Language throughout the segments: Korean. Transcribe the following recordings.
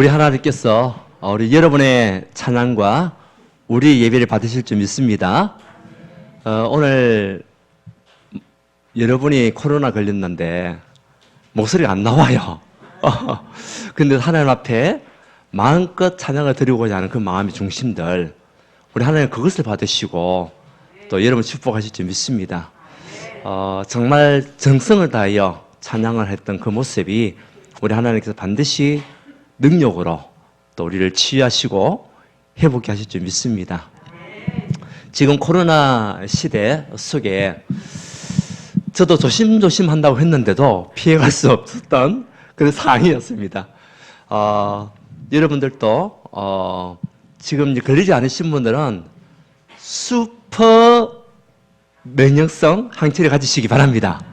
우리 하나님께서 우리 여러분의 찬양과 우리 예배를 받으실 줄 믿습니다. 오늘 여러분이 코로나 걸렸는데 목소리가 안 나와요. 근데 하나님 앞에 마음껏 찬양을 드리고자 하는 그 마음의 중심들, 우리 하나님 그것을 받으시고 또 여러분 축복하실 줄 믿습니다. 정말 정성을 다하여 찬양을 했던 그 모습이 우리 하나님께서 반드시 능력으로 또 우리를 치유하시고 회복해 하실 줄 믿습니다. 지금 코로나 시대 속에 저도 조심조심 한다고 했는데도 피해갈 수 없었던 그런 상황이었습니다. 여러분들도 지금 걸리지 않으신 분들은 슈퍼 면역성 항체를 가지시기 바랍니다.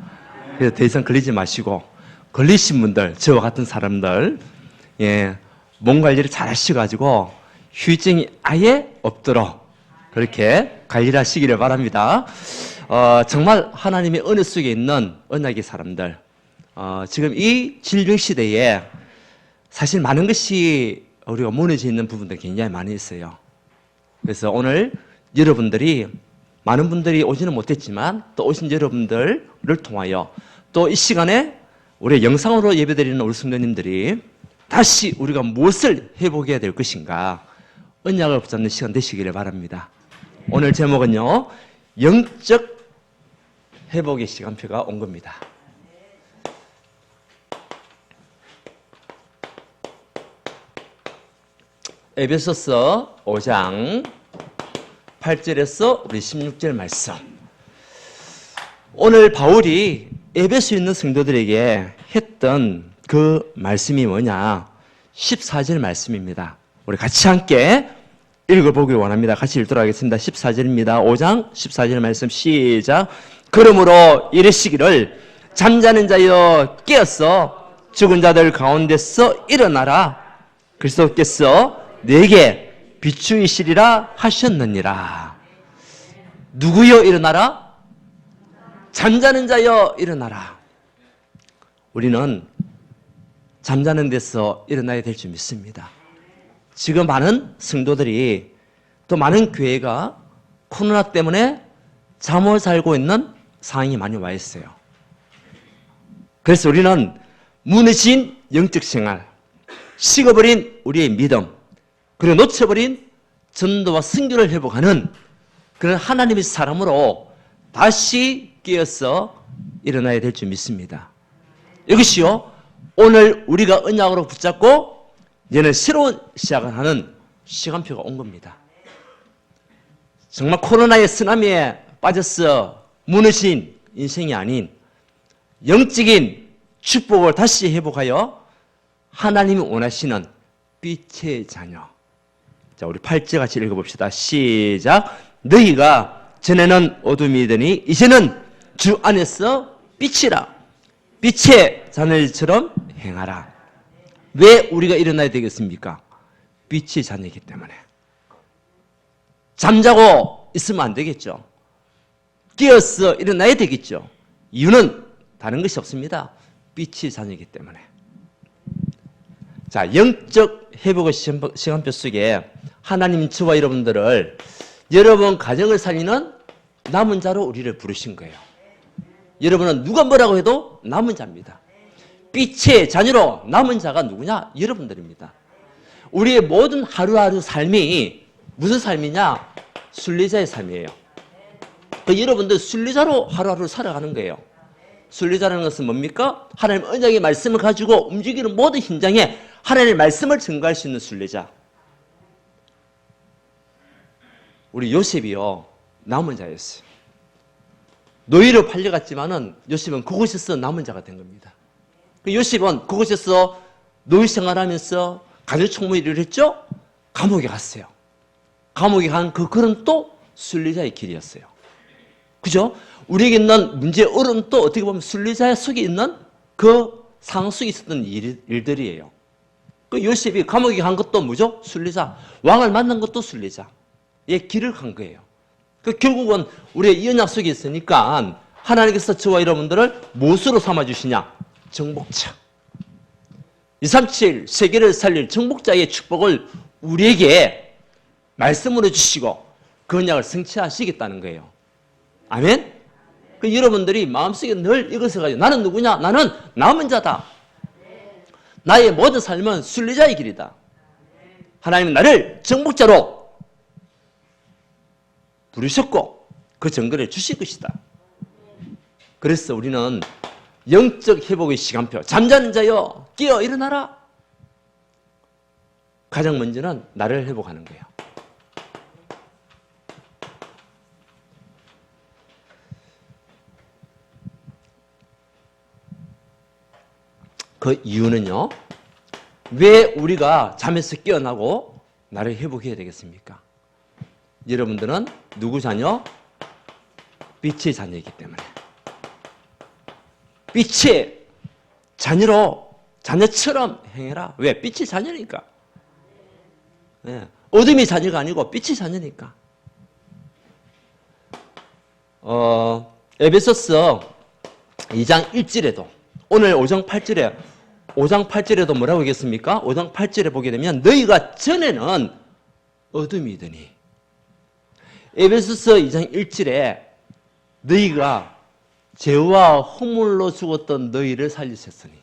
그래서 더 이상 걸리지 마시고, 걸리신 분들, 저와 같은 사람들, 몸 관리를 잘 하셔가지고 휴증이 아예 없도록 그렇게 관리를 하시기를 바랍니다. 정말 하나님의 은혜 속에 있는 언약의 사람들, 지금 이 질병 시대에 사실 많은 것이 우리가 무너져 있는 부분들이 굉장히 많이 있어요. 그래서 오늘 여러분들이, 많은 분들이 오지는 못했지만 또 오신 여러분들을 통하여 또 이 시간에 우리 영상으로 예배드리는 우리 성도님들이 다시 우리가 무엇을 회복해야 될 것인가, 언약을 붙잡는 시간 되시기를 바랍니다. 오늘 제목은요, 영적 회복의 시간표가 온 겁니다. 에베소서 5장 8절에서 우리 16절 말씀. 오늘 바울이 에베소에 있는 성도들에게 했던 그 말씀이 뭐냐? 14절 말씀입니다. 우리 같이 함께 읽어보길 원합니다. 같이 읽도록 하겠습니다. 14절입니다. 5장 14절 말씀 시작. 그러므로 이르시기를 잠자는 자여 깨어서 죽은 자들 가운데서 일어나라. 그리스도께서 내게 비추이시리라 하셨느니라. 누구여 일어나라? 잠자는 자여 일어나라. 우리는 잠자는 데서 일어나야 될 줄 믿습니다. 지금 많은 성도들이, 또 많은 교회가 코로나 때문에 잠을 살고 있는 상황이 많이 와 있어요. 그래서 우리는 무너진 영적 생활, 식어버린 우리의 믿음, 그리고 놓쳐버린 전도와 선교를 회복하는 그런 하나님의 사람으로 다시 깨어서 일어나야 될 줄 믿습니다. 이것이요, 오늘 우리가 언약으로 붙잡고 이제는 새로운 시작을 하는 시간표가 온 겁니다. 정말 코로나의 쓰나미에 빠져서 무너진 인생이 아닌 영적인 축복을 다시 회복하여 하나님이 원하시는 빛의 자녀. 자, 우리 8절 같이 읽어봅시다. 시작. 너희가 전에는 어둠이더니 이제는 주 안에서 빛이라. 빛의 자녀들처럼 행하라. 왜 우리가 일어나야 되겠습니까? 빛의 자녀이기 때문에. 잠자고 있으면 안 되겠죠. 깨어서 일어나야 되겠죠. 이유는 다른 것이 없습니다. 빛의 자녀이기 때문에. 자, 영적 회복의 시간표 속에 하나님 저와 여러분들을, 여러분 가정을 살리는 남은 자로 우리를 부르신 거예요. 여러분은 누가 뭐라고 해도 남은 자입니다. 빛의 자녀로 남은 자가 누구냐? 여러분들입니다. 우리의 모든 하루하루 삶이 무슨 삶이냐? 순례자의 삶이에요. 여러분들 순례자로 하루하루 살아가는 거예요. 순례자라는 것은 뭡니까? 하나님 언약의 말씀을 가지고 움직이는 모든 현장에 하나님의 말씀을 증거할 수 있는 순례자. 우리 요셉이요, 남은 자였어요. 노예로 팔려갔지만은 요셉은 그곳에서 남은 자가 된 겁니다. 요셉은 그곳에서 노예 생활하면서 가족총무 일을 했죠? 감옥에 갔어요. 감옥에 간 그 길은 또 순례자의 길이었어요. 그죠? 우리에게 있는 문제, 어려움 또 어떻게 보면 순례자 속에 있는 그 상황 속에 있었던 일들이에요. 그 요셉이 감옥에 간 것도 뭐죠? 순례자. 왕을 만난 것도 순례자의 길을 간 거예요. 그 결국은 우리의 이 언약 속에 있으니까 하나님께서 저와 여러분들을 무엇으로 삼아주시냐? 정복자. 237 세계를 살릴 정복자의 축복을 우리에게 말씀으로 주시고 그 언약을 성취하시겠다는 거예요. 아멘? 그 여러분들이 마음속에 늘 이것을 가지고 나는 누구냐? 나는 남은 자다. 나의 모든 삶은 순례자의 길이다. 하나님은 나를 정복자로 부르셨고 그 정거를 주실 것이다. 그래서 우리는 영적 회복의 시간표, 잠자는 자여 깨어 일어나라. 가장 먼저는 나를 회복하는 거예요. 그 이유는요, 왜 우리가 잠에서 깨어나고 나를 회복해야 되겠습니까? 여러분들은 누구 자녀? 빛의 자녀이기 때문에. 빛의 자녀로, 자녀처럼 행해라. 왜? 빛의 자녀니까. 네. 어둠의 자녀가 아니고 빛의 자녀니까. 에베소서 2장 1절에도 오늘 5장 8절에도 뭐라고 하겠습니까? 5장 8절에 보게 되면 너희가 전에는 어둠이더니 에베소서 2장 1절에 너희가 죄와 허물로 죽었던 너희를 살리셨으니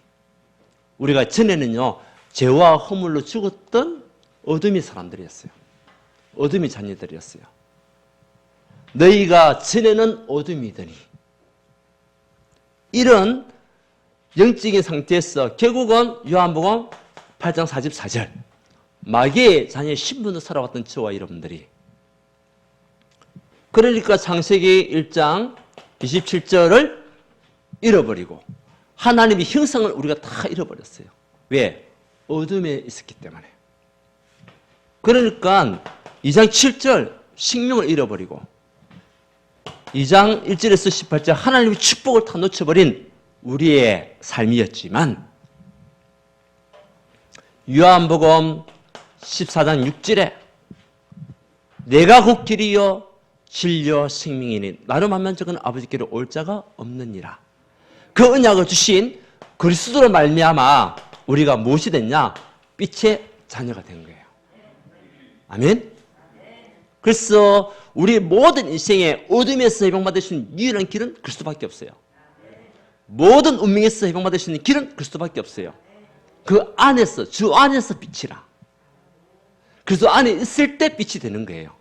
우리가 전에는요 죄와 허물로 죽었던 어둠의 사람들이었어요. 어둠의 자녀들이었어요. 너희가 전에는 어둠이더니 이런 영적인 상태에서 결국은 요한복음 8장 44절 마귀의 자녀의 신분으로 살아왔던 저와 여러분들이 그러니까 창세기 1장 27절을 잃어버리고 하나님의 형상을 우리가 다 잃어버렸어요. 왜? 어둠에 있었기 때문에. 그러니까 2장 7절 생명을 잃어버리고 2장 1절에서 18절 하나님의 축복을 다 놓쳐버린 우리의 삶이었지만 요한복음 14장 6절에 내가 곧 길이요 진리요 생명이니 나로 만난 적은 아버지께로 올 자가 없느니라. 그 언약을 주신 그리스도로 말미암아 우리가 무엇이 됐냐? 빛의 자녀가 된 거예요. 아멘? 그래서 우리 모든 인생의 어둠에서 해방받을 수 있는 유일한 길은 그리스도밖에 없어요. 모든 운명에서 해방받을 수 있는 길은 그리스도밖에 없어요. 그 안에서, 주 안에서 빛이라. 그래서 안에 있을 때 빛이 되는 거예요.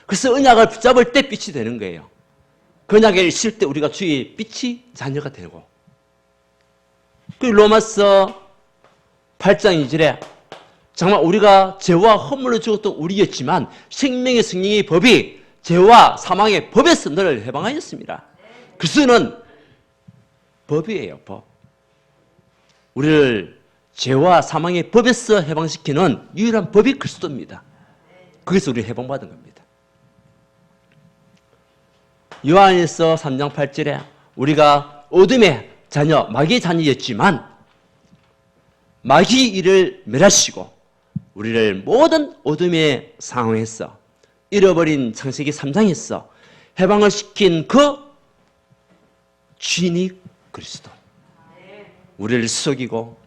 그래서 언약을 붙잡을 때 빛이 되는 거예요. 그 언약에 있을 때 우리가 주의 빛이 자녀가 되고. 그 로마서 8장 2절에 정말 우리가 죄와 허물로 죽었던 우리였지만 생명의 성령의 법이 죄와 사망의 법에서 너를 해방하였습니다. 그리스도는 법이에요, 법. 우리를 죄와 사망의 법에서 해방시키는 유일한 법이 그리스도입니다. 거기서 우리 해방받은 겁니다. 요한일서 3장 8절에 우리가 어둠의 자녀, 마귀의 자녀였지만 마귀 일을 멸하시고 우리를 모든 어둠의 상황에서 잃어버린 창세기 3장에서 해방을 시킨 그 주인이 그리스도. 우리를 속이고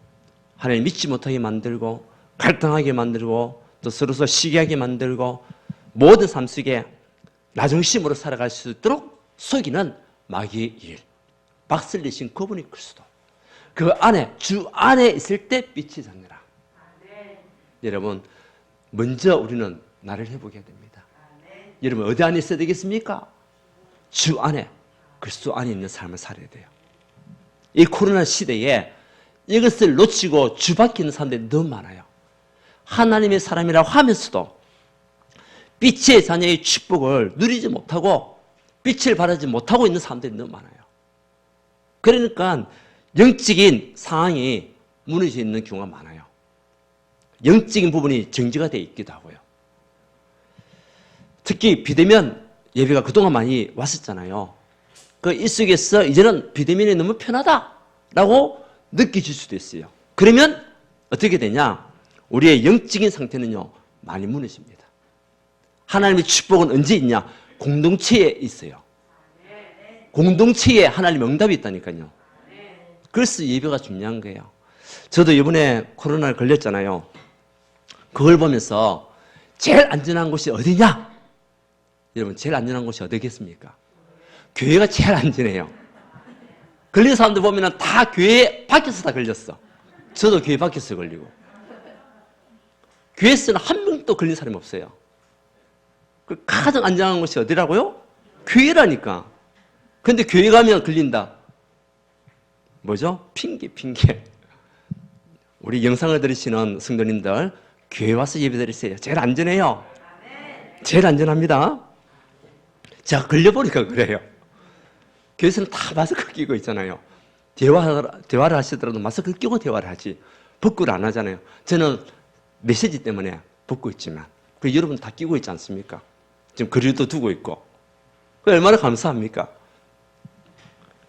하나님 믿지 못하게 만들고 갈등하게 만들고 또 서로서 시기하게 만들고 모든 삶 속에 나중심으로 살아갈 수 있도록 속이는 마귀의 일. 박슬 내신 그분이 그리스도. 그 안에 주 안에 있을 때 빛이 장래라. 여러분 먼저 우리는 나를 회복해야 됩니다. 여러분 어디 안에 있어야 되겠습니까? 주 안에 그리스도 안에 있는 삶을 살아야 돼요. 이 코로나 시대에 이것을 놓치고 주 밖에 있는 사람들이 너무 많아요. 하나님의 사람이라고 하면서도 빛의 자녀의 축복을 누리지 못하고 빛을 발하지 못하고 있는 사람들이 너무 많아요. 그러니까 영적인 상황이 무너져 있는 경우가 많아요. 영적인 부분이 정지가 되어 있기도 하고요. 특히 비대면 예배가 그동안 많이 왔었잖아요. 이 속에서 이제는 비대면이 너무 편하다라고 느껴질 수도 있어요. 그러면 어떻게 되냐? 우리의 영적인 상태는요, 많이 무너집니다. 하나님의 축복은 언제 있냐? 공동체에 있어요. 공동체에 하나님의 응답이 있다니까요. 그래서 예배가 중요한 거예요. 저도 이번에 코로나에 걸렸잖아요. 그걸 보면서 제일 안전한 곳이 어디냐? 여러분, 제일 안전한 곳이 어디겠습니까? 교회가 제일 안전해요. 걸린 사람들 보면 다 교회 밖에서 다 걸렸어. 저도 교회 밖에서 걸리고. 교회에서는 한 명도 걸린 사람이 없어요. 그 가장 안전한 곳이 어디라고요? 교회라니까. 근데 교회 가면 걸린다. 뭐죠? 핑계. 우리 영상을 들으시는 성도님들, 교회 와서 예배 드리세요. 제일 안전해요. 제일 안전합니다. 제가 걸려보니까 그래요. 교회에서는 다 마스크 끼고 있잖아요. 대화를 하시더라도 마스크 끼고 대화를 하지. 벗고를 안 하잖아요. 저는 메시지 때문에 벗고 있지만, 여러분 다 끼고 있지 않습니까? 지금 거리도 두고 있고. 얼마나 감사합니까?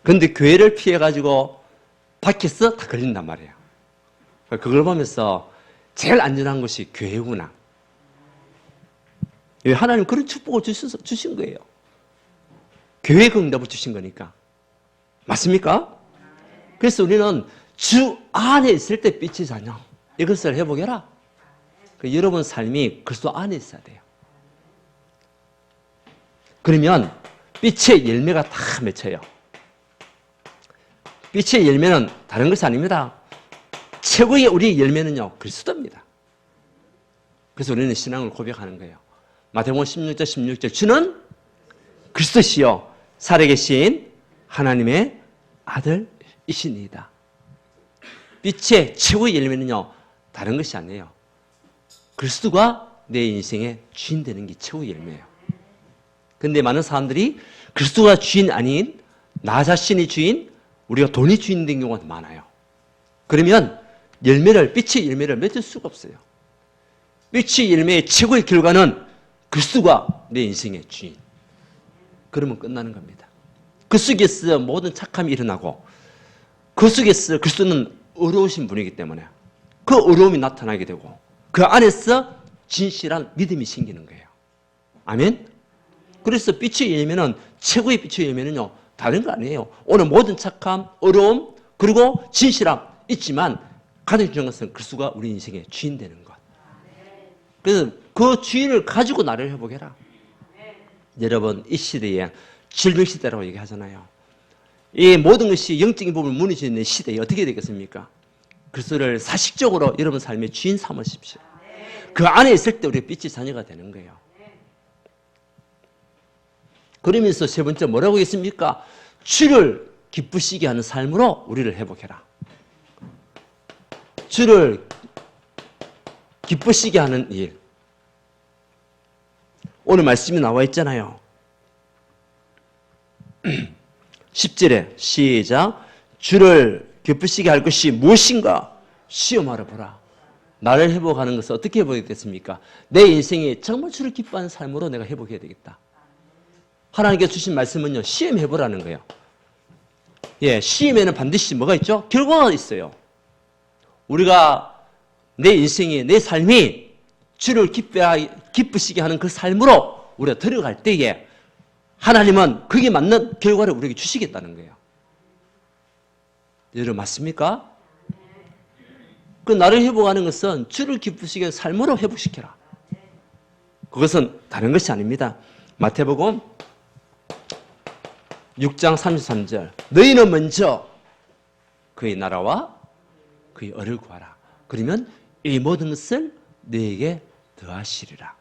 그런데 교회를 피해가지고 밖에서 다 걸린단 말이에요. 그걸 보면서 제일 안전한 곳이 교회구나. 하나님 그런 축복을 주신 거예요. 교회 그 응답을 주신 거니까. 맞습니까? 그래서 우리는 주 안에 있을 때 빛이 자녀. 이것을 해보게라. 여러분 삶이 그리스도 안에 있어야 돼요. 그러면 빛의 열매가 다 맺혀요. 빛의 열매는 다른 것이 아닙니다. 최고의 우리의 열매는요, 그리스도입니다. 그래서 우리는 신앙을 고백하는 거예요. 마태복음 16절 주는 그리스도시요 살아계신 하나님의 아들이시니이다. 빛의 최고의 열매는요, 다른 것이 아니에요. 그리스도가 내 인생의 주인 되는 게 최고의 열매예요. 그런데 많은 사람들이 그리스도가 주인 아닌 나 자신이 주인, 우리가 돈이 주인 된 경우가 많아요. 그러면 빛의 열매를 맺을 수가 없어요. 빛의 열매의 최고의 결과는 그리스도가 내 인생의 주인. 그러면 끝나는 겁니다. 그 속에서 모든 착함이 일어나고, 그 속에서 그리스도는 어려우신 분이기 때문에 그 어려움이 나타나게 되고, 그 안에서 진실한 믿음이 생기는 거예요. 아멘? 그래서 빛의 열매는, 최고의 빛의 열매는요, 다른 거 아니에요. 오늘 모든 착함, 어려움, 그리고 진실함 있지만 가장 중요한 것은 그리스도가 우리 인생의 주인 되는 것. 그래서 그 주인을 가지고 나를 회복해라. 여러분, 이 시대에 질병시대라고 얘기하잖아요. 이 모든 것이 영적인 부분을 무너져 있는 시대에 어떻게 되겠습니까? 그리스도를 사실적으로 여러분 삶의 주인 삼으십시오. 그 안에 있을 때 우리의 빛이 자녀가 되는 거예요. 그러면서 세 번째 뭐라고 했습니까? 주를 기쁘시게 하는 삶으로 우리를 회복해라. 주를 기쁘시게 하는 일. 오늘 말씀이 나와 있잖아요. 10절에 시작. 주를 기쁘시게 할 것이 무엇인가 시험하러 보라. 나를 회복하는 것은 어떻게 회복되겠습니까? 내 인생에 정말 주를 기뻐하는 삶으로 내가 회복해야 되겠다. 하나님께서 주신 말씀은요, 시험해보라는 거예요. 예, 시험에는 반드시 뭐가 있죠? 결과가 있어요. 우리가 내 인생에, 내 삶이 주를 기쁘시게 하는 그 삶으로 우리가 들어갈 때에 하나님은 거기에 맞는 결과를 우리에게 주시겠다는 거예요. 여러분 맞습니까? 그 나를 회복하는 것은 주를 기쁘시게 하는 삶으로 회복시켜라. 그것은 다른 것이 아닙니다. 마태복음 6장 33절 너희는 먼저 그의 나라와 그의 의를 구하라. 그러면 이 모든 것을 너에게 더하시리라.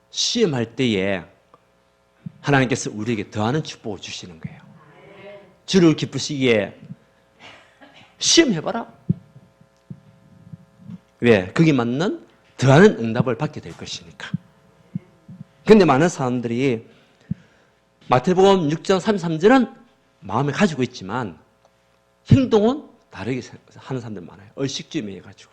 시험할 때에 하나님께서 우리에게 더하는 축복을 주시는 거예요. 주를 기쁘시기에 시험해봐라. 왜? 거기 맞는 더하는 응답을 받게 될 것이니까. 그런데 많은 사람들이 마태복음 6장 33절은 마음에 가지고 있지만 행동은 다르게 하는 사람들 많아요. 의식주의에 의해 가지고.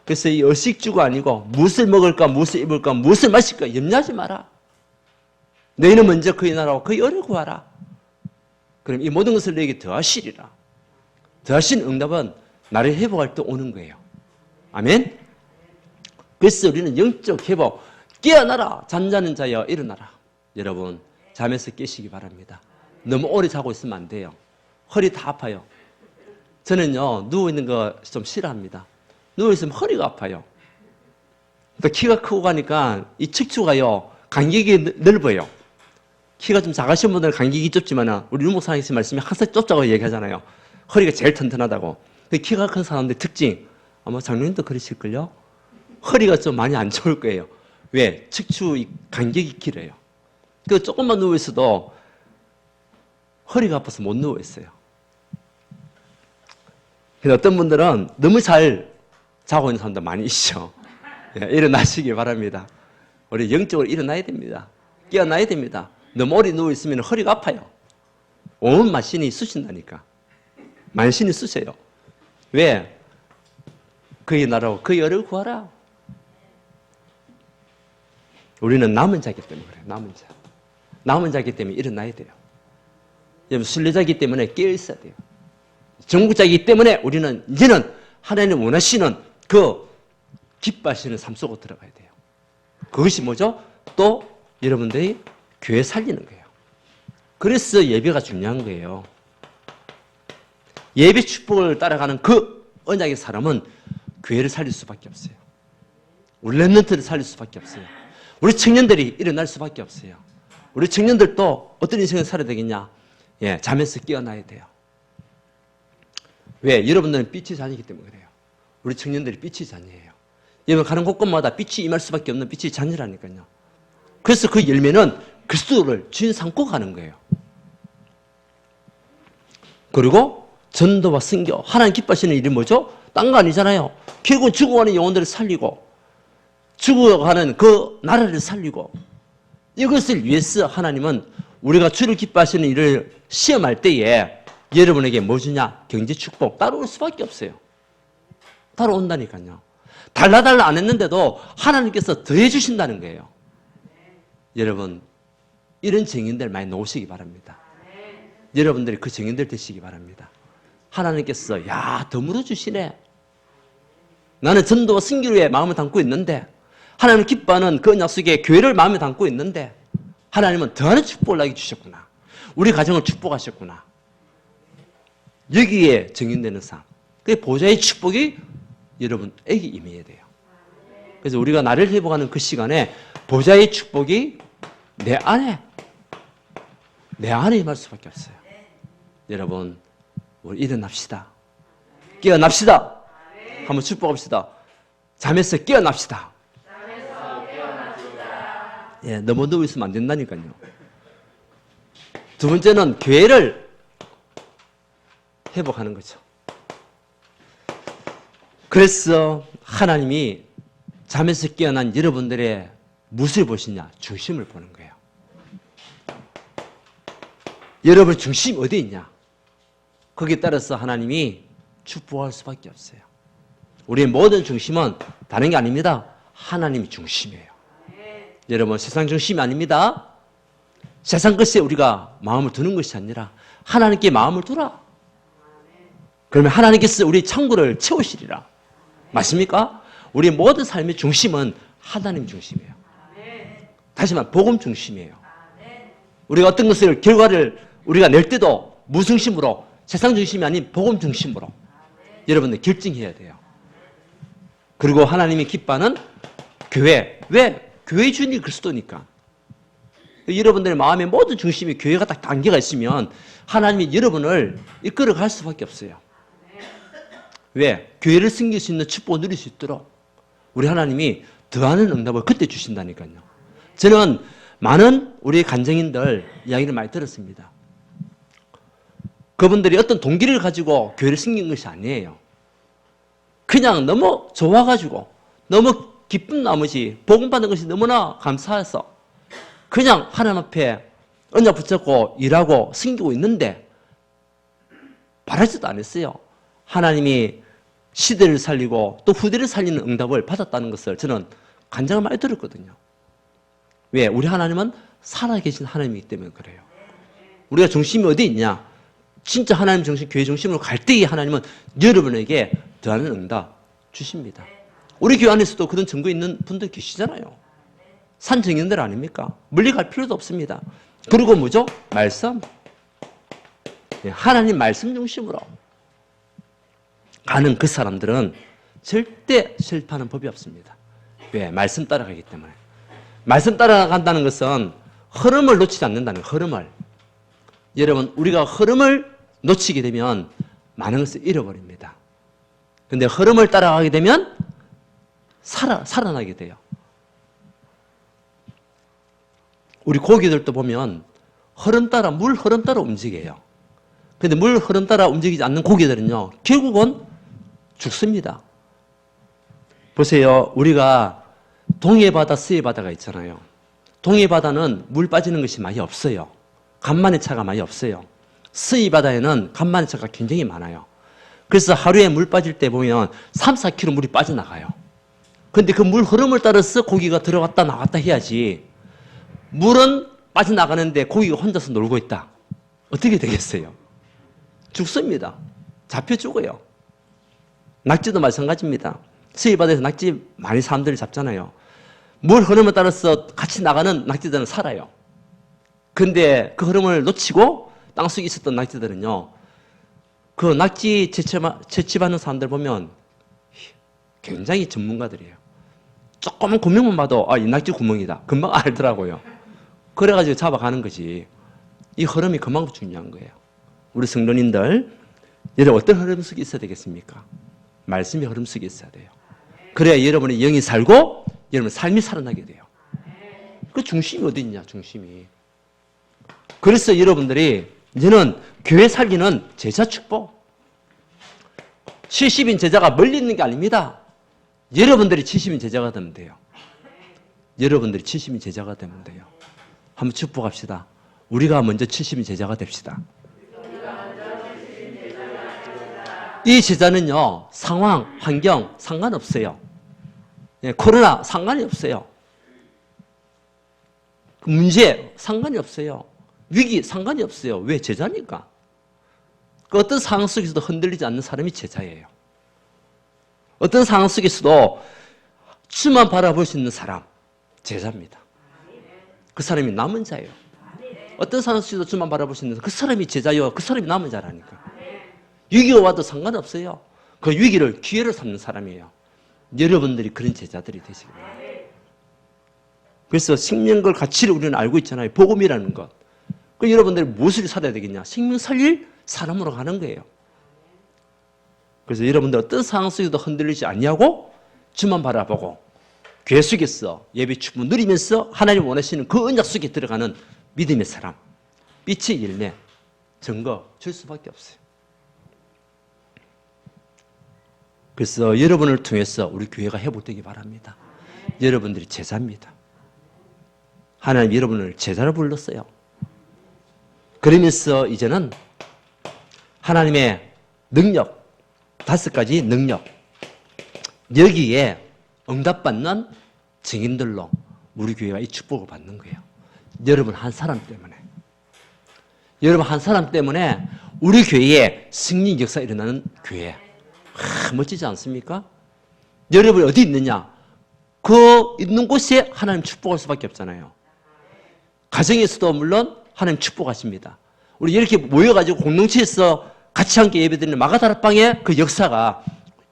그래서 이 의식주가 아니고 무엇을 먹을까, 무엇을 입을까, 무엇을 마실까 염려하지 마라. 너희는 먼저 그의 나라와 그의 의를 구하라. 그럼 이 모든 것을 너에게 더하시리라. 더하신 응답은 나를 회복할 때 오는 거예요. 아멘? 그래서 우리는 영적 회복, 깨어나라. 잠자는 자여 일어나라. 여러분 잠에서 깨시기 바랍니다. 너무 오래 자고 있으면 안 돼요. 허리 다 아파요. 저는요, 누워있는 거 좀 싫어합니다. 누워있으면 허리가 아파요. 또 키가 크고 가니까 이 척추가요, 간격이 넓어요. 키가 좀 작으신 분들은 간격이 좁지만 우리 윤목사님께서 말씀이 항상 좁다고 얘기하잖아요. 허리가 제일 튼튼하다고. 키가 큰 사람들의 특징, 아마 장로님도 그러실걸요? 허리가 좀 많이 안 좋을 거예요. 왜? 척추 간격이 길어요. 그 조금만 누워있어도 허리가 아파서 못 누워있어요. 근데 어떤 분들은 너무 잘 자고 있는 사람도 많이 있죠. 일어나시기 바랍니다. 우리 영적으로 일어나야 됩니다. 깨어나야 됩니다. 너무 오래 누워있으면 허리가 아파요. 온 만신이 쑤신다니까. 만신이 쑤셔요. 왜? 그의 나라고 그의 열을 구하라. 우리는 남은 자이기 때문에 그래요. 남은 자. 남은 자이기 때문에 일어나야 돼요. 여러분, 순례자이기 때문에 깨어 있어야 돼요. 정국자이기 때문에 우리는 이제는 하나님 원하시는 그 기뻐하시는 삶 속으로 들어가야 돼요. 그것이 뭐죠? 또 여러분들이 교회 살리는 거예요. 그래서 예배가 중요한 거예요. 예배 축복을 따라가는 그 언약의 사람은 교회를 살릴 수밖에 없어요. 우리 랩런트를 살릴 수밖에 없어요. 우리 청년들이 일어날 수밖에 없어요. 우리 청년들도 어떤 인생을 살아야 되겠냐? 잠에서 깨어나야 돼요. 왜? 여러분들은 빛의 자녀이기 때문에 그래요. 우리 청년들이 빛의 자녀예요. 여러분 가는 곳곳마다 빛이 임할 수밖에 없는 빛의 자녀라니까요. 그래서 그 열매는 그리스도를 주인 삼고 가는 거예요. 그리고 전도와 선교, 하나님 기뻐하시는 일이 뭐죠? 딴 거 아니잖아요. 결국은 죽어가는 영혼들을 살리고 죽어가는 그 나라를 살리고 이것을 위해서 하나님은 우리가 주를 기뻐하시는 일을 시험할 때에 여러분에게 뭐 주냐? 경제 축복 따라올 수밖에 없어요. 따라온다니까요. 달라달라 안 했는데도 하나님께서 더해 주신다는 거예요. 여러분, 이런 증인들 많이 놓으시기 바랍니다. 여러분들이 그 증인들 되시기 바랍니다. 하나님께서 더 물어주시네. 나는 전도와 선교에 마음을 담고 있는데 하나님을 기뻐하는 그 언약 속에 교회를 마음에 담고 있는데 하나님은 더하는 축복을 나에게 주셨구나. 우리 가정을 축복하셨구나. 여기에 증인되는 삶. 그 보좌의 축복이 여러분에게 임해야 돼요. 그래서 우리가 나를 회복하는 그 시간에 보좌의 축복이 내 안에 임할 수밖에 없어요. 여러분, 우리 일어납시다. 깨어납시다. 한번 축복합시다. 잠에서 깨어납시다. 너무 누워 있으면 안 된다니까요. 두 번째는 교회를 회복하는 거죠. 그래서 하나님이 잠에서 깨어난 여러분들의 무엇을 보시냐? 중심을 보는 거예요. 여러분 중심이 어디 있냐? 거기에 따라서 하나님이 축복할 수밖에 없어요. 우리의 모든 중심은 다른 게 아닙니다. 하나님이 중심이에요. 여러분, 세상 중심이 아닙니다. 세상 것에 우리가 마음을 두는 것이 아니라 하나님께 마음을 두라. 그러면 하나님께서 우리 창고를 채우시리라. 맞습니까? 우리 모든 삶의 중심은 하나님 중심이에요. 다시 말해 복음 중심이에요. 우리가 어떤 것을 결과를 우리가 낼 때도 무중심으로 세상 중심이 아닌 복음 중심으로 여러분들 결정해야 돼요. 그리고 하나님이 기뻐하는 교회. 왜? 교회 주인이 그리스도니까. 여러분들의 마음의 모든 중심이 교회가 딱 단계가 있으면 하나님이 여러분을 이끌어 갈 수밖에 없어요. 왜? 교회를 섬길 수 있는 축복을 누릴 수 있도록 우리 하나님이 더하는 응답을 그때 주신다니까요. 저는 많은 우리 간증인들 이야기를 많이 들었습니다. 그분들이 어떤 동기를 가지고 교회를 섬긴 것이 아니에요. 그냥 너무 좋아가지고 너무 기쁜 나머지 복음 받은 것이 너무나 감사해서 그냥 하나님 앞에 언약 붙잡고 일하고 섬기고 있는데 바라지도 않았어요. 하나님이 시대를 살리고 또 후대를 살리는 응답을 받았다는 것을 저는 간증을 많이 들었거든요. 왜? 우리 하나님은 살아계신 하나님이기 때문에 그래요. 우리가 중심이 어디 있냐? 진짜 하나님 중심, 교회 중심으로 갈 때에 하나님은 여러분에게 더하는 응답 주십니다. 우리 교회 안에서도 그런 증거 있는 분들 계시잖아요. 산 증인들 아닙니까? 멀리 갈 필요도 없습니다. 그리고 뭐죠? 말씀. 하나님 말씀 중심으로 가는 그 사람들은 절대 실패하는 법이 없습니다. 왜? 말씀 따라가기 때문에. 말씀 따라간다는 것은 흐름을 놓치지 않는다는 거예요. 흐름을. 여러분, 우리가 흐름을 놓치게 되면 많은 것을 잃어버립니다. 근데 흐름을 따라가게 되면 살아나게 돼요. 우리 고기들도 보면 물 흐름 따라 움직여요. 근데 물 흐름 따라 움직이지 않는 고기들은요, 결국은 죽습니다. 보세요. 우리가 동해바다, 서해바다가 있잖아요. 동해바다는 물 빠지는 것이 많이 없어요. 간만의 차가 많이 없어요. 서해바다에는 간만의 차가 굉장히 많아요. 그래서 하루에 물 빠질 때 보면 3, 4km 물이 빠져나가요. 근데 그 물 흐름을 따라서 고기가 들어갔다 나왔다 해야지. 물은 빠져나가는데 고기가 혼자서 놀고 있다. 어떻게 되겠어요? 죽습니다. 잡혀 죽어요. 낙지도 마찬가지입니다. 서해바다에서 낙지 많이 사람들이 잡잖아요. 물 흐름에 따라서 같이 나가는 낙지들은 살아요. 근데 그 흐름을 놓치고 땅속에 있었던 낙지들은요, 그 낙지 채취하는 사람들 보면 굉장히 전문가들이에요. 조그만 구멍만 봐도 이 낙지 구멍이다. 금방 알더라고요. 그래가지고 잡아가는 거지. 이 흐름이 그만큼 중요한 거예요. 우리 성도님들, 여러분 어떤 흐름 속에 있어야 되겠습니까? 말씀의 흐름 속에 있어야 돼요. 그래야 여러분의 영이 살고 여러분의 삶이 살아나게 돼요. 그 중심이 어디 있냐, 중심이. 그래서 여러분들이 이제는 교회 살기는 제자 축복. 70인 제자가 멀리 있는 게 아닙니다. 여러분들이 70인 제자가 되면 돼요. 여러분들이 70인 제자가 되면 돼요. 한번 축복합시다. 우리가 먼저 70인 제자가 됩시다. 이 제자는요, 상황, 환경 상관없어요. 코로나 상관이 없어요. 문제 상관이 없어요. 위기 상관이 없어요. 왜? 제자니까. 그 어떤 상황 속에서도 흔들리지 않는 사람이 제자예요. 어떤 상황 속에서도 주만 바라볼 수 있는 사람, 제자입니다. 그 사람이 남은 자예요. 어떤 상황 속에서도 주만 바라볼 수 있는 그 사람이 제자요. 그 사람이 남은 자라니까. 위기가 와도 상관없어요. 그 위기를 기회로 삼는 사람이에요. 여러분들이 그런 제자들이 되시기 바랍니다. 그래서 생명걸 가치를 우리는 알고 있잖아요. 복음이라는 것. 그 여러분들이 무엇을 살아야 되겠냐? 생명 살릴 사람으로 가는 거예요. 그래서 여러분들 어떤 상황 속에도 흔들리지 않냐고 주만 바라보고 교회 속에서 예배 축복 누리면서 하나님 원하시는 그 언약 속에 들어가는 믿음의 사람, 빛의 열매, 증거 줄 수밖에 없어요. 그래서 여러분을 통해서 우리 교회가 회복되기 바랍니다. 여러분들이 제자입니다. 하나님 여러분을 제자로 불렀어요. 그러면서 이제는 하나님의 능력, 5가지 능력, 여기에 응답받는 증인들로 우리 교회가 이 축복을 받는 거예요. 여러분 한 사람 때문에. 여러분 한 사람 때문에 우리 교회에 승리 역사가 일어나는 교회. 멋지지 않습니까? 여러분이 어디 있느냐? 그 있는 곳에 하나님 축복할 수밖에 없잖아요. 가정에서도 물론 하나님 축복하십니다. 우리 이렇게 모여가지고 공동체에서 같이 함께 예배드리는 마가다락방의 그 역사가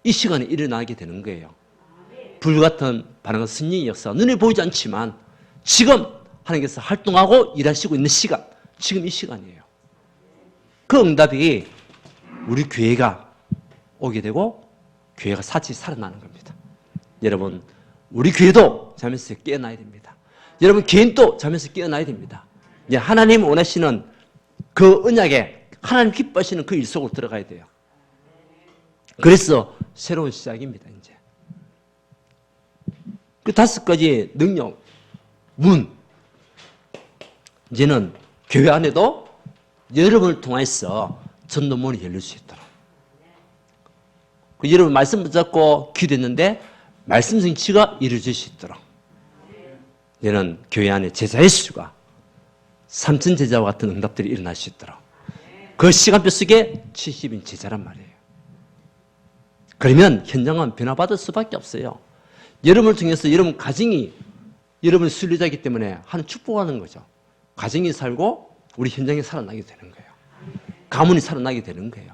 이 시간에 일어나게 되는 거예요. 불같은 반응과 승리의 역사, 눈에 보이지 않지만 지금 하나님께서 활동하고 일하시고 있는 시간, 지금 이 시간이에요. 그 응답이 우리 교회가 오게 되고 교회가 사치 살아나는 겁니다. 여러분, 우리 교회도 잠에서 깨어나야 됩니다. 여러분 개인도 잠에서 깨어나야 됩니다. 하나님 원하시는 그 언약에 하나님 기뻐하시는 그 일 속으로 들어가야 돼요. 그래서 새로운 시작입니다. 이제 그 5가지 능력, 문. 이제는 교회 안에도 여러분을 통해서 전도문이 열릴 수 있도록. 여러분 말씀 붙잡고 기도했는데 말씀 성취가 이루어질 수 있도록. 이제는 교회 안에 제자의 수가 3천 제자와 같은 응답들이 일어날 수 있도록. 그 시간표 속에 70인 제자란 말이에요. 그러면 현장은 변화받을 수밖에 없어요. 여러분을 통해서 여러분 가정이 여러분의 순례자이기 때문에 하는 축복하는 거죠. 가정이 살고 우리 현장이 살아나게 되는 거예요. 가문이 살아나게 되는 거예요.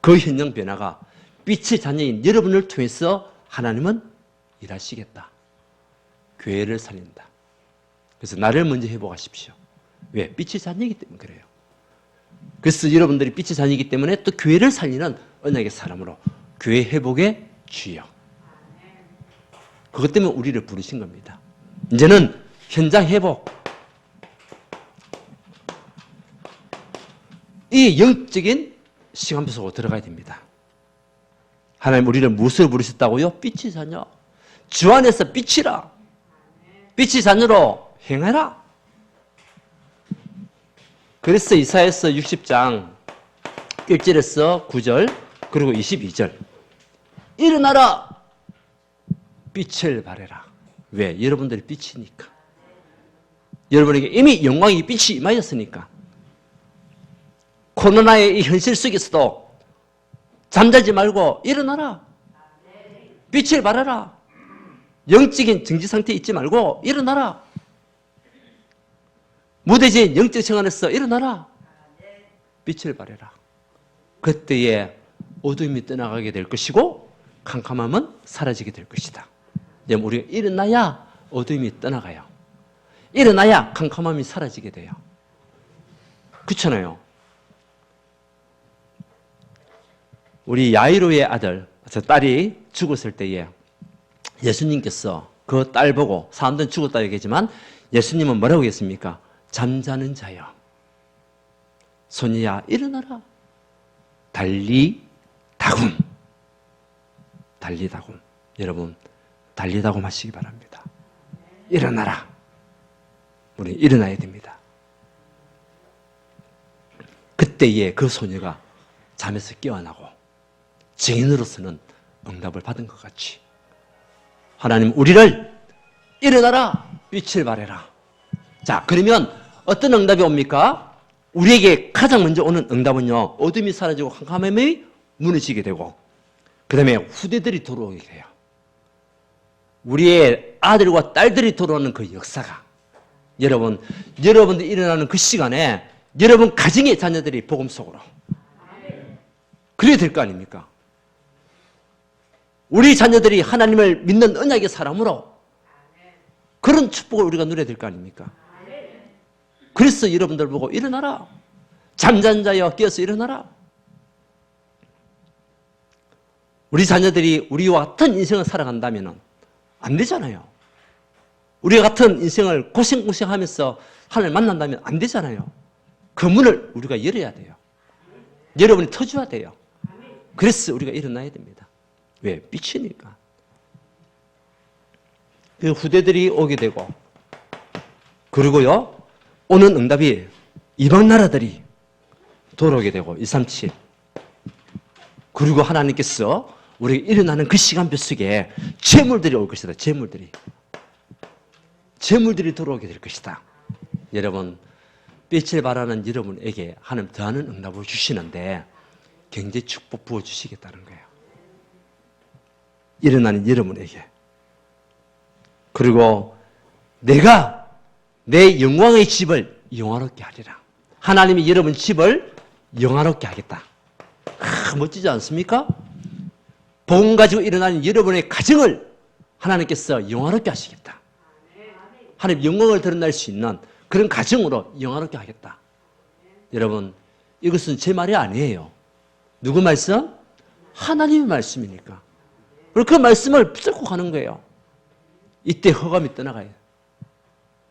그 현장 변화가 빛의 자녀인 여러분을 통해서 하나님은 일하시겠다. 교회를 살린다. 그래서 나를 먼저 회복하십시오. 왜? 빛의 자녀이기 때문에 그래요. 그래서 여러분들이 빛의 자녀이기 때문에 또 교회를 살리는 언약의 사람으로 교회 회복의 주역. 그것 때문에 우리를 부르신 겁니다. 이제는 현장 회복. 이 영적인 시간표 속으로 들어가야 됩니다. 하나님 우리를 무엇으로 부르셨다고요? 빛의 자녀. 주 안에서 빛이라. 빛의 자녀로 행하라. 그래서 이사야서 60장 1절에서 9절 그리고 22절 일어나라 빛을 발해라. 왜? 여러분들이 빛이니까. 여러분에게 이미 영광의 빛이 임하였으니까. 코로나의 이 현실 속에서도 잠자지 말고 일어나라. 빛을 발하라. 영적인 정지 상태에 있지 말고 일어나라. 무대진 영적 청안에서 일어나라. 빛을 발해라. 그때에 어둠이 떠나가게 될 것이고 캄캄함은 사라지게 될 것이다. 우리가 일어나야 어둠이 떠나가요. 일어나야 캄캄함이 사라지게 돼요. 그렇잖아요. 우리 야이로의 아들, 저 딸이 죽었을 때에 예수님께서 그 딸 보고 사람들은 죽었다 얘기하지만 예수님은 뭐라고 했습니까? 잠자는 자여 소녀야 일어나라. 달리다굼. 달리다굼. 여러분 달리다굼 하시기 바랍니다. 일어나라. 우리 일어나야 됩니다. 그때에 그 소녀가 잠에서 깨어나고 증인으로서는 응답을 받은 것 같이 하나님 우리를 일어나라 빛을 발해라. 자, 그러면 어떤 응답이 옵니까? 우리에게 가장 먼저 오는 응답은요, 어둠이 사라지고 캄캄함이 무너지게 되고 그 다음에 후대들이 돌아오게 돼요. 우리의 아들과 딸들이 돌아오는 그 역사가 여러분들 일어나는 그 시간에 여러분 가정의 자녀들이 복음 속으로 그래야 될 거 아닙니까? 우리 자녀들이 하나님을 믿는 언약의 사람으로 그런 축복을 우리가 누려야 될 거 아닙니까? 그래서 여러분들 보고 일어나라. 잠잔 자여 깨어서 일어나라. 우리 자녀들이 우리와 같은 인생을 살아간다면 안 되잖아요. 우리와 같은 인생을 고생고생하면서 하나님을 만난다면 안 되잖아요. 그 문을 우리가 열어야 돼요. 여러분이 터줘야 돼요. 그래서 우리가 일어나야 됩니다. 왜? 빛이니까. 그 후대들이 오게 되고 그리고요 오는 응답이 이방 나라들이 돌아오게 되고 137 그리고 하나님께서 우리가 일어나는 그 시간표 속에 재물들이 올 것이다. 재물들이 돌아오게 될 것이다. 여러분 빛을 발하는 여러분에게 하나님 더하는 응답을 주시는데 경제 축복 부어주시겠다는 거예요. 일어나는 여러분에게. 그리고 내가 내 영광의 집을 영화롭게 하리라. 하나님이 여러분 집을 영화롭게 하겠다. 멋지지 않습니까? 복음 가지고 일어나는 여러분의 가정을 하나님께서 영화롭게 하시겠다. 하나님 영광을 드러낼 수 있는 그런 가정으로 영화롭게 하겠다. 여러분 이것은 제 말이 아니에요. 누구 말씀? 하나님의 말씀이니까. 그리고 그 말씀을 붙잡고 가는 거예요. 이때 허감이 떠나가요.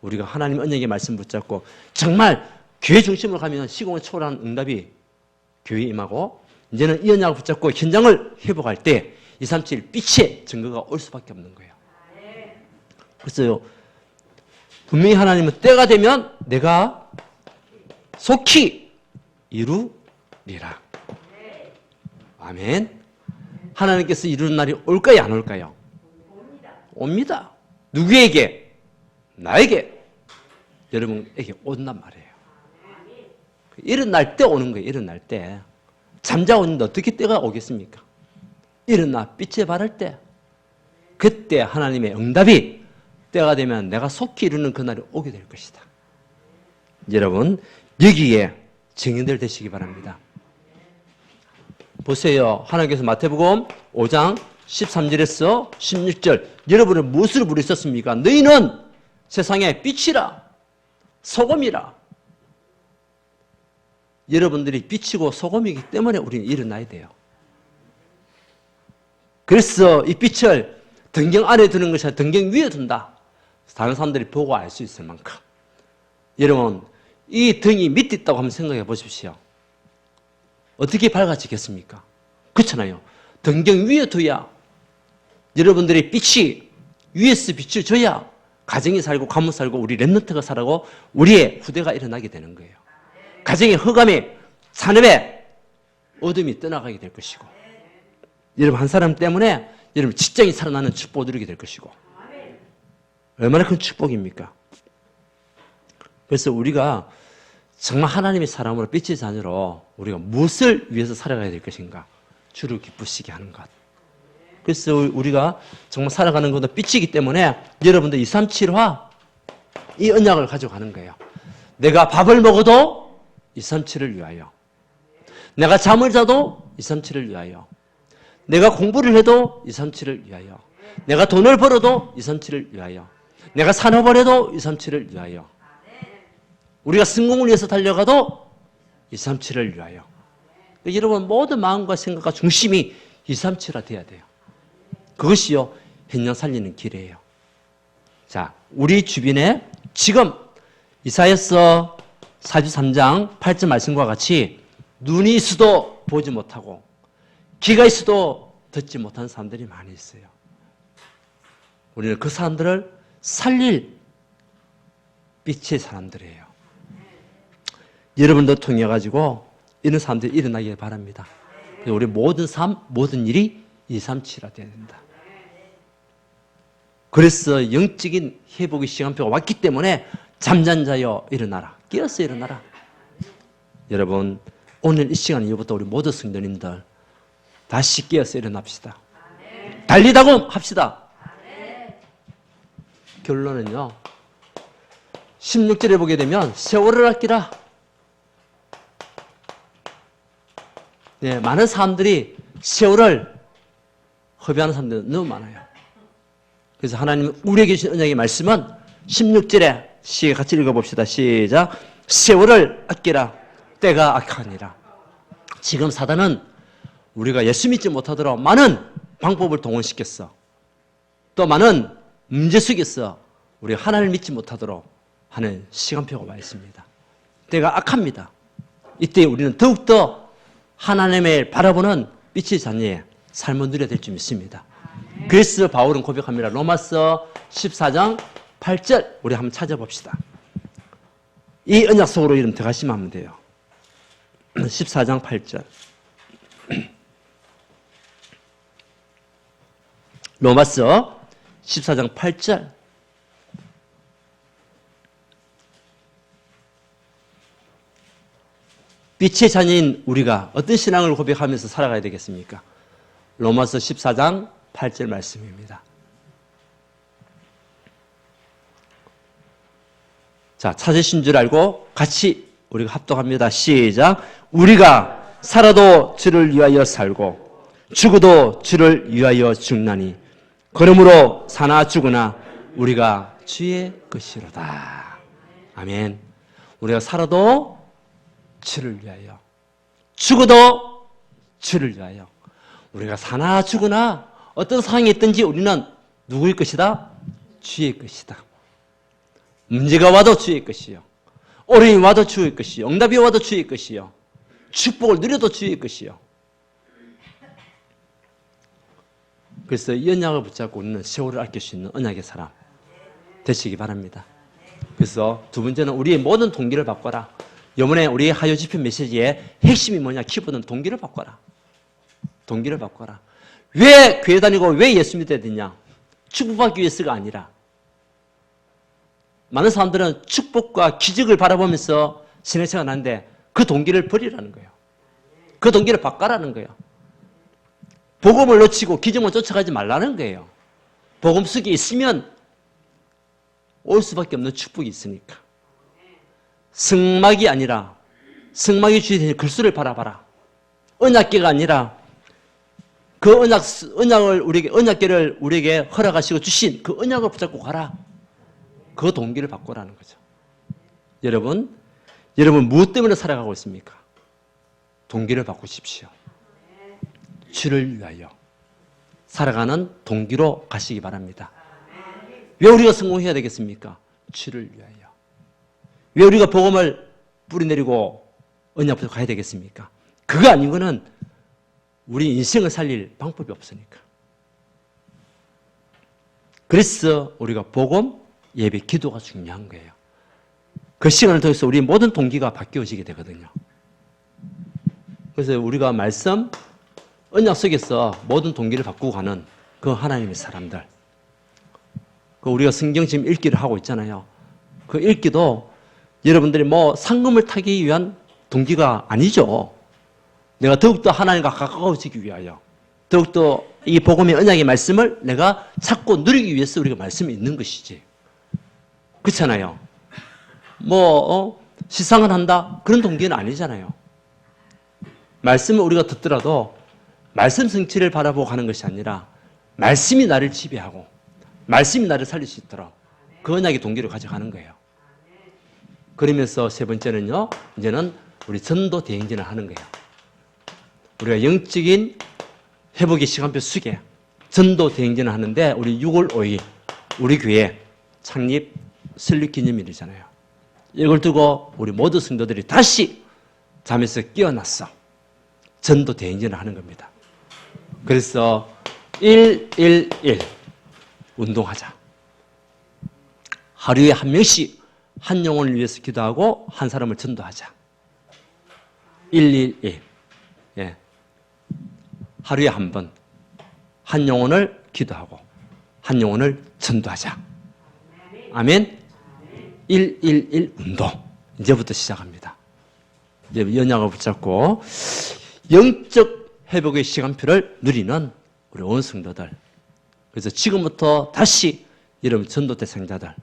우리가 하나님 언약의 말씀 붙잡고 정말 교회 중심으로 가면 시공을 초월하는 응답이 교회에 임하고 이제는 이 언약을 붙잡고 현장을 회복할 때 237 빛의 증거가 올 수밖에 없는 거예요. 그래서 분명히 하나님은 때가 되면 내가 속히 이루리라. 아멘. 하나님께서 이루는 날이 올까요? 안 올까요? 옵니다. 누구에게? 나에게. 여러분에게 온단 말이에요. 일어날 때 오는 거예요. 일어날 때. 잠자고 있는데 어떻게 때가 오겠습니까? 일어나 빛에 바랄 때. 그때 하나님의 응답이 때가 되면 내가 속히 이루는 그날이 오게 될 것이다. 여러분 여기에 증인들 되시기 바랍니다. 보세요. 하나님께서 마태복음 5장 13절에서 16절 여러분을 무엇으로 부르셨습니까? 너희는 세상의 빛이라 소금이라. 여러분들이 빛이고 소금이기 때문에 우리는 일어나야 돼요. 그래서 이 빛을 등경 안에 두는 것이 아니라 등경 위에 둔다. 다른 사람들이 보고 알 수 있을 만큼. 여러분, 이 등이 밑에 있다고 한번 생각해 보십시오. 어떻게 밝아지겠습니까? 그렇잖아요. 등경 위에 둬야 여러분들이 빛이 위에서 빛을 줘야 가정이 살고 가문 살고 우리 랩런트가 살고 우리의 후대가 일어나게 되는 거예요. 가정의 흑암이 산업에 어둠이 떠나가게 될 것이고 여러분 한 사람 때문에 여러분 직장이 살아나는 축복을 누리게 될 것이고 얼마나 큰 축복입니까? 그래서 우리가 정말 하나님의 사람으로 빛의 자녀로 우리가 무엇을 위해서 살아가야 될 것인가? 주를 기쁘시게 하는 것. 그래서 우리가 정말 살아가는 것도 빛이기 때문에 여러분들 237화 이 언약을 가져가는 거예요. 내가 밥을 먹어도 237을 위하여, 내가 잠을 자도 237을 위하여, 내가 공부를 해도 237을 위하여, 내가 돈을 벌어도 237을 위하여, 내가 산업을 해도 237을 위하여, 우리가 성공을 위해서 달려가도 237을 위하여. 여러분 모든 마음과 생각과 중심이 237화 돼야 돼요. 그것이요 현장 살리는 길이에요. 자, 우리 주변에 지금 이사야서 43장 8절 말씀과 같이 눈이 있어도 보지 못하고 귀가 있어도 듣지 못하는 사람들이 많이 있어요. 우리는 그 사람들을 살릴 빛의 사람들이에요. 여러분도 통해 가지고 이런 사람들이 일어나길 바랍니다. 우리 모든 삶, 모든 일이 237화 되어야 된다. 그래서 영적인 회복의 시간표가 왔기 때문에 잠잔 자여 일어나라. 깨어서 일어나라. 여러분 오늘 이 시간 이후부터 우리 모든 성도님들 다시 깨어서 일어납시다. 달리다고 합시다. 결론은요 16절에 보게 되면 세월을 아끼라. 네, 많은 사람들이 세월을 허비하는 사람들이 너무 많아요. 그래서 하나님 우리에게 주신 언약의 말씀은 16절에 같이 읽어봅시다. 시작. 세월을 아끼라. 때가 악하니라. 지금 사단은 우리가 예수 믿지 못하도록 많은 방법을 동원시켰어. 또 많은 문제 속에서 우리가 하나님을 믿지 못하도록 하는 시간표가 와 있습니다. 때가 악합니다. 이때 우리는 더욱더 하나님을 바라보는 빛의 자녀의 삶을 누려야 될 줄 믿습니다. 그래서 바울은 고백합니다. 로마서 14장 8절 우리 한번 찾아봅시다. 이 언약 속으로 이름 들어가시면 하면 돼요. 14장 8절 로마서 14장 8절 빛의 자녀인 우리가 어떤 신앙을 고백하면서 살아가야 되겠습니까? 로마서 14장 8절 말씀입니다. 자, 찾으신 줄 알고 같이 우리가 합독합니다. 시작. 우리가 살아도 주를 위하여 살고 죽어도 주를 위하여 죽나니 그러므로 사나 죽으나 우리가 주의 것이로다. 아멘. 우리가 살아도 주를 위하여 죽어도 주를 위하여 우리가 사나 죽으나 어떤 상황이 있든지 우리는 누구의 것이다? 주의 것이다. 문제가 와도 주의 것이요. 어려움이 와도 주의 것이요. 응답이 와도 주의 것이요. 축복을 누려도 주의 것이요. 그래서 이 언약을 붙잡고 우리는 세월을 아낄 수 있는 언약의 사람 되시기 바랍니다. 그래서 두 번째는 우리의 모든 동기를 바꿔라. 이번에 우리 하요 집회 메시지의 핵심이 뭐냐? 키보드는 동기를 바꿔라. 동기를 바꿔라. 왜 교회 다니고 왜 예수 믿어야 되냐? 축복받기 위해서가 아니라 많은 사람들은 축복과 기적을 바라보면서 신앙생활을 하는데 그 동기를 버리라는 거예요. 그 동기를 바꿔라는 거예요. 복음을 놓치고 기적만 쫓아가지 말라는 거예요. 복음 속에 있으면 올 수밖에 없는 축복이 있으니까. 승막이 아니라 승막이 주의 글수를 바라봐라. 언약궤가 아니라 그 언약을 언약궤를 우리에게 허락하시고 주신 그 언약을 붙잡고 가라. 그 동기를 바꾸라는 거죠. 여러분 무엇 때문에 살아가고 있습니까? 동기를 바꾸십시오. 주를 위하여 살아가는 동기로 가시기 바랍니다. 왜 우리가 성공해야 되겠습니까? 주를 위하여. 왜 우리가 복음을 뿌리내리고 언약부터 가야 되겠습니까? 그거 아니고는 우리 인생을 살릴 방법이 없으니까. 그래서 우리가 복음, 예배, 기도가 중요한 거예요. 그 시간을 통해서 우리 모든 동기가 바뀌어지게 되거든요. 그래서 우리가 말씀, 언약 속에서 모든 동기를 바꾸고 가는 그 하나님의 사람들. 그 우리가 성경 지금 읽기를 하고 있잖아요. 그 읽기도 여러분들이 뭐 상금을 타기 위한 동기가 아니죠. 내가 더욱더 하나님과 가까워지기 위하여, 더욱더 이 복음의 언약의 말씀을 내가 찾고 누리기 위해서 우리가 말씀이 있는 것이지. 그렇잖아요. 시상을 한다? 그런 동기는 아니잖아요. 말씀을 우리가 듣더라도 말씀 성취를 바라보고 가는 것이 아니라 말씀이 나를 지배하고 말씀이 나를 살릴 수 있도록 그 언약의 동기를 가져가는 거예요. 그러면서 세 번째는요, 이제는 우리 전도 대행진을 하는 거예요. 우리가 영적인 회복의 시간표 속에 전도 대행진을 하는데 우리 6월 5일 우리 교회 창립 설립 기념일이잖아요. 이걸 두고 우리 모든 성도들이 다시 잠에서 깨어났어. 전도 대행진을 하는 겁니다. 그래서 111 운동하자. 하루에 한 명씩 한 영혼을 위해서 기도하고 한 사람을 전도하자. 111. 예. 하루에 한 번 한 영혼을 기도하고 한 영혼을 전도하자. 아멘. 111 운동. 이제부터 시작합니다. 이제 연약을 붙잡고 영적 회복의 시간표를 누리는 우리 온 성도들. 그래서 지금부터 다시 여러분 전도 대상자들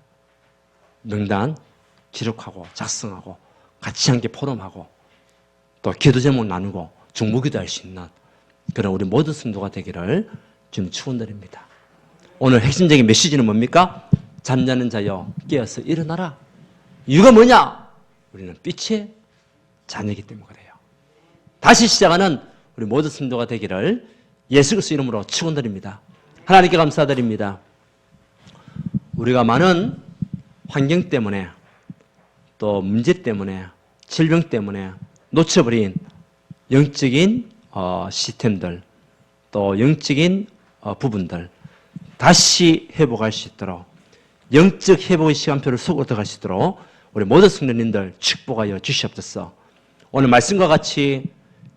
명단 기록하고 작성하고 같이 함께 포럼하고 또 기도 제목 나누고 중보기도 할 수 있는 그런 우리 모든 성도가 되기를 좀 축원드립니다. 오늘 핵심적인 메시지는 뭡니까? 잠자는 자여 깨어서 일어나라. 이유가 뭐냐? 우리는 빛의 자녀이기 때문에 그래요. 다시 시작하는 우리 모든 성도가 되기를 예수 그리스도 이름으로 축원드립니다. 하나님께 감사드립니다. 우리가 많은 환경 때문에 또 문제 때문에 질병 때문에 놓쳐버린 영적인 시스템들 또 영적인 부분들 다시 회복할 수 있도록 영적 회복의 시간표를 속으로 들어갈 수 있도록 우리 모든 성도님들 축복하여 주시옵소서. 오늘 말씀과 같이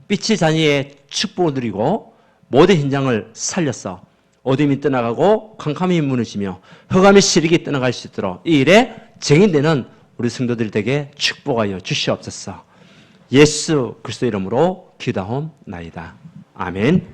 빛의 자녀의 축복을 누리고 모든 현장을 살려서 어둠이 떠나가고 캄캄이 무너지며 흑암의 시력이 떠나갈 수 있도록 이 일에 증인되는 우리 성도들이 되게 축복하여 주시옵소서. 예수 그리스도 이름으로 기도하옵나이다. 아멘.